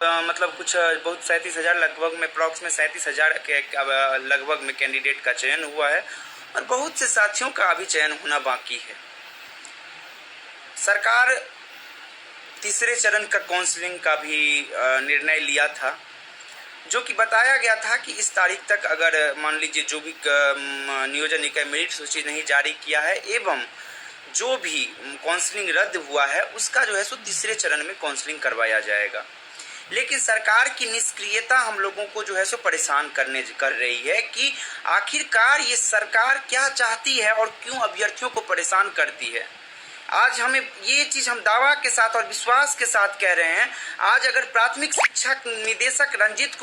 मतलब कुछ बहुत 37,000 लगभग में, अप्रॉक्स में 37,000 के लगभग में कैंडिडेट का चयन हुआ है और बहुत से साथियों का अभी चयन होना बाकी है। सरकार तीसरे चरण का काउंसलिंग का भी निर्णय लिया था, जो कि बताया गया था कि इस तारीख तक अगर मान लीजिए जो भी नियोजन निकाय मेरिट सूची नहीं जारी किया है एवं जो भी काउंसलिंग रद्द हुआ है उसका जो है सो तीसरे चरण में काउंसलिंग करवाया जाएगा। लेकिन सरकार की निष्क्रियता हम लोगों को जो है सो परेशान कर रही है कि आखिरकार ये सरकार क्या चाहती है और क्यों अभ्यर्थियों को परेशान करती है। आज हमें ये चीज़ हम दावा के साथ और विश्वास के साथ कह रहे हैं, आज अगर प्राथमिक शिक्षा निदेशक रंजीत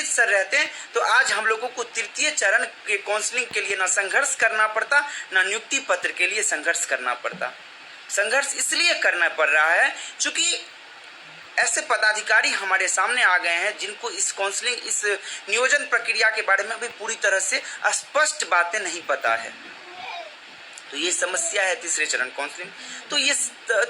सर रहते हैं तो आज हम लोगों को तृतीय चरण के काउंसलिंग के लिए ना संघर्ष करना पड़ता, ना नियुक्ति पत्र के लिए संघर्ष करना पड़ता। संघर्ष इसलिए करना पड़ रहा है क्योंकि ऐसे पदाधिकारी हमारे सामने आ गए हैं जिनको इस काउंसलिंग, इस नियोजन प्रक्रिया के बारे में अभी पूरी तरह से स्पष्ट बातें नहीं पता है। तो ये समस्या है तीसरे चरण काउंसलिंग। तो ये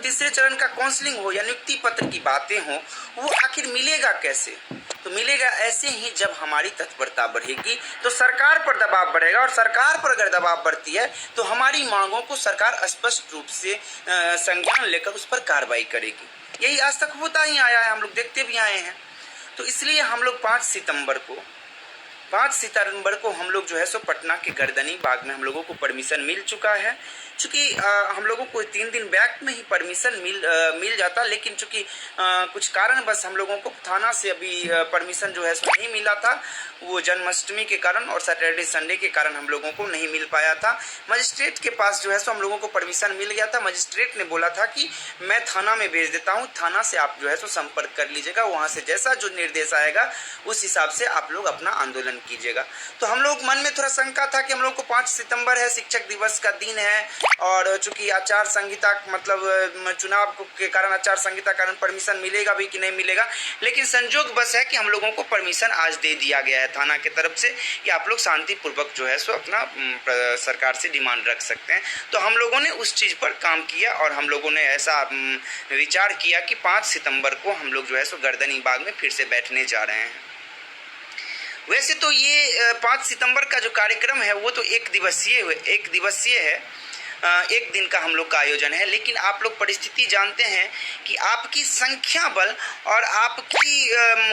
तीसरे चरण का काउंसलिंग हो या नियुक्ति पत्र की बातें हो, वो आखिर मिलेगा कैसे? तो मिलेगा ऐसे ही जब हमारी तत्परता बढ़ेगी तो सरकार पर दबाव बढ़ेगा, और सरकार पर अगर दबाव बढ़ती है तो हमारी मांगों को सरकार स्पष्ट रूप से संज्ञान लेकर उस पर कार्रवाई करेगी। यही आज तक होता ही आया है, हम लोग देखते भी आए हैं। तो इसलिए हम लोग 5 सितंबर को हम लोग जो है सो पटना के गर्दनी बाग में हम लोगों को परमिशन मिल चुका है। चूँकि हम लोगों को 3 दिन बैक में ही परमिशन मिल जाता, लेकिन चूँकि कुछ कारण बस हम लोगों को थाना से अभी परमिशन जो है सो नहीं मिला था, वो जन्माष्टमी के कारण और सैटरडे संडे के कारण हम लोगों को नहीं मिल पाया था। मजिस्ट्रेट के पास जो है सो हम लोगों को परमिशन मिल गया था। मजिस्ट्रेट ने बोला था कि मैं थाना में भेज देता हूँ, थाना से आप जो है सो संपर्क कर लीजिएगा, वहाँ से जैसा जो निर्देश आएगा उस हिसाब से आप लोग अपना आंदोलन कीजिएगा। तो हम लोग मन में थोड़ा शंका था कि हम लोग को 5 सितंबर है, शिक्षक दिवस का दिन है, और चूंकि आचार संहिता मतलब चुनाव के कारण आचार संहिता कारण परमिशन मिलेगा भी कि नहीं मिलेगा, लेकिन संजोग बस है कि हम लोगों को परमिशन आज दे दिया गया है थाना की तरफ से कि आप लोग शांतिपूर्वक जो है सो अपना सरकार से डिमांड रख सकते हैं। तो हम लोगों ने उस चीज़ पर काम किया और हम लोगों ने ऐसा विचार किया कि 5 सितंबर को हम लोग जो है सो गर्दनी बाग में फिर से बैठने जा रहे हैं। वैसे तो ये 5 सितंबर का जो कार्यक्रम है वो तो एक दिवसीय है, एक दिन का हम लोग का आयोजन है, लेकिन आप लोग परिस्थिति जानते हैं कि आपकी संख्या बल और आपकी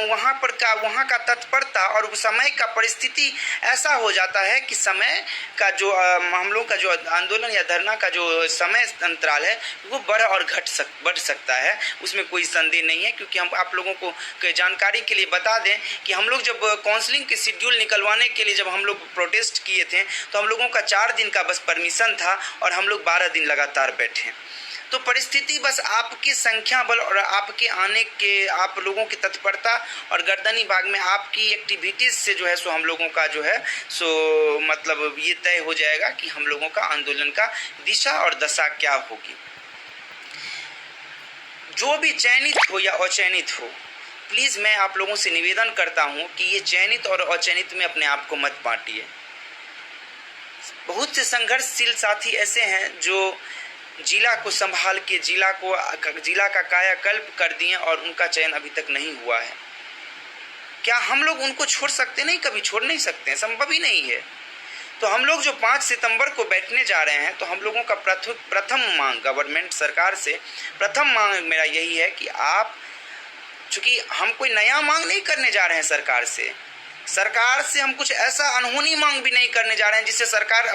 वहाँ का तत्परता और समय का परिस्थिति ऐसा हो जाता है कि समय का जो हम लोग का जो आंदोलन या धरना का जो समय अंतराल है वो बढ़ सकता है, उसमें कोई संदेह नहीं है। क्योंकि हम आप लोगों को जानकारी के लिए बता दें कि हम लोग जब काउंसलिंग के शेड्यूल निकलवाने के लिए जब हम लोग प्रोटेस्ट किए थे तो हम लोगों का 4 दिन का बस परमिशन था और हम लोग 12 दिन लगातार बैठे। तो परिस्थिति बस आपकी संख्या बल और आपके आने के आप लोगों की तत्परता और गर्दनी बाग में आपकी एक्टिविटीज से जो है सो हम लोगों का जो है सो मतलब ये तय हो जाएगा कि हम लोगों का आंदोलन का दिशा और दशा क्या होगी। जो भी चयनित हो या अचयनित हो, प्लीज़ मैं आप लोगों से निवेदन करता हूँ कि ये चयनित और अचयनित में अपने आप को मत बांटिए। बहुत से संघर्षशील साथी ऐसे हैं जो जिला को संभाल के जिला का कायाकल्प कर दिए और उनका चयन अभी तक नहीं हुआ है। क्या हम लोग उनको छोड़ सकते? नहीं, कभी छोड़ नहीं सकते हैं, संभव ही नहीं है। तो हम लोग जो 5 सितंबर को बैठने जा रहे हैं तो हम लोगों का प्रथम मांग गवर्नमेंट सरकार से प्रथम मांग मेरा यही है कि आप, चूँकि हम कोई नया मांग नहीं करने जा रहे हैं सरकार से हम कुछ ऐसा अनहोनी मांग भी नहीं करने जा रहे हैं जिससे सरकार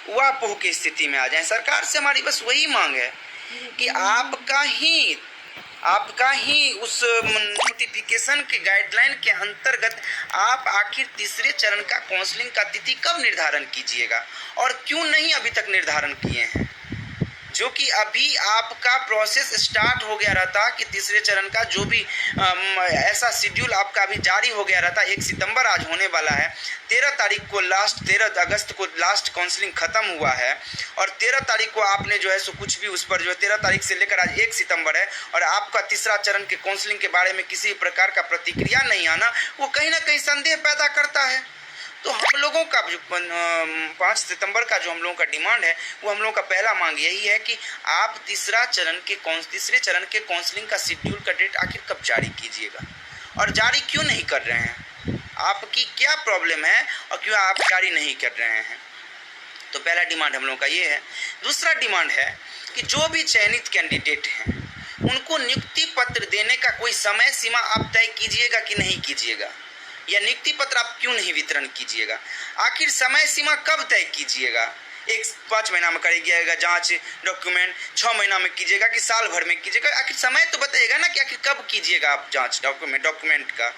उहापोह की स्थिति में आ जाए। सरकार से हमारी बस वही मांग है कि आपका ही उस नोटिफिकेशन के गाइडलाइन के अंतर्गत आप आखिर तीसरे चरण का काउंसलिंग का तिथि कब निर्धारण कीजिएगा और क्यों नहीं अभी तक निर्धारण किए हैं। जो कि अभी आपका प्रोसेस स्टार्ट हो गया रहता कि तीसरे चरण का जो भी ऐसा शेड्यूल आपका अभी जारी हो गया रहता। 1 सितंबर आज होने वाला है, 13 अगस्त को लास्ट काउंसलिंग ख़त्म हुआ है और 13 तारीख को आपने जो है सो कुछ भी उस पर जो है 13 तारीख से लेकर आज 1 सितंबर है और आपका तीसरा चरण के काउंसलिंग के बारे में किसी प्रकार का प्रतिक्रिया नहीं आना, वो कहीं ना कहीं संदेह पैदा करता है। तो हम लोगों का जो 5 सितंबर का जो हम लोगों का डिमांड है, वो हम लोगों का पहला मांग यही है कि आप तीसरे चरण के काउंसलिंग का शेड्यूल का डेट आखिर कब जारी कीजिएगा, और जारी क्यों नहीं कर रहे हैं, आपकी क्या प्रॉब्लम है और क्यों आप जारी नहीं कर रहे हैं। तो पहला डिमांड हम लोगों का ये है। दूसरा डिमांड है कि जो भी चयनित कैंडिडेट हैं उनको नियुक्ति पत्र देने का कोई समय सीमा आप तय कीजिएगा कि नहीं कीजिएगा, या नियुक्ति पत्र आप क्यों नहीं वितरण कीजिएगा, आखिर समय सीमा कब तय कीजिएगा। 5 महीना में करिएगा जांच डॉक्यूमेंट, 6 महीना में कीजिएगा कि साल भर में कीजिएगा, आखिर समय तो बताइएगा ना कि आखिर कब कीजिएगा आप जांच डॉक्यूमेंट का।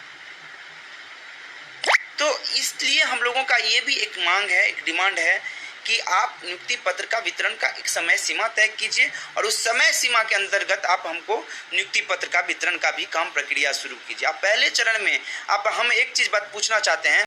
तो इसलिए हम लोगों का ये भी एक मांग है, एक डिमांड है कि आप नियुक्ति पत्र का वितरण का एक समय सीमा तय कीजिए, और उस समय सीमा के अंतर्गत आप हमको नियुक्ति पत्र का वितरण का भी काम प्रक्रिया शुरू कीजिए। आप पहले चरण में हम एक चीज़ बात पूछना चाहते हैं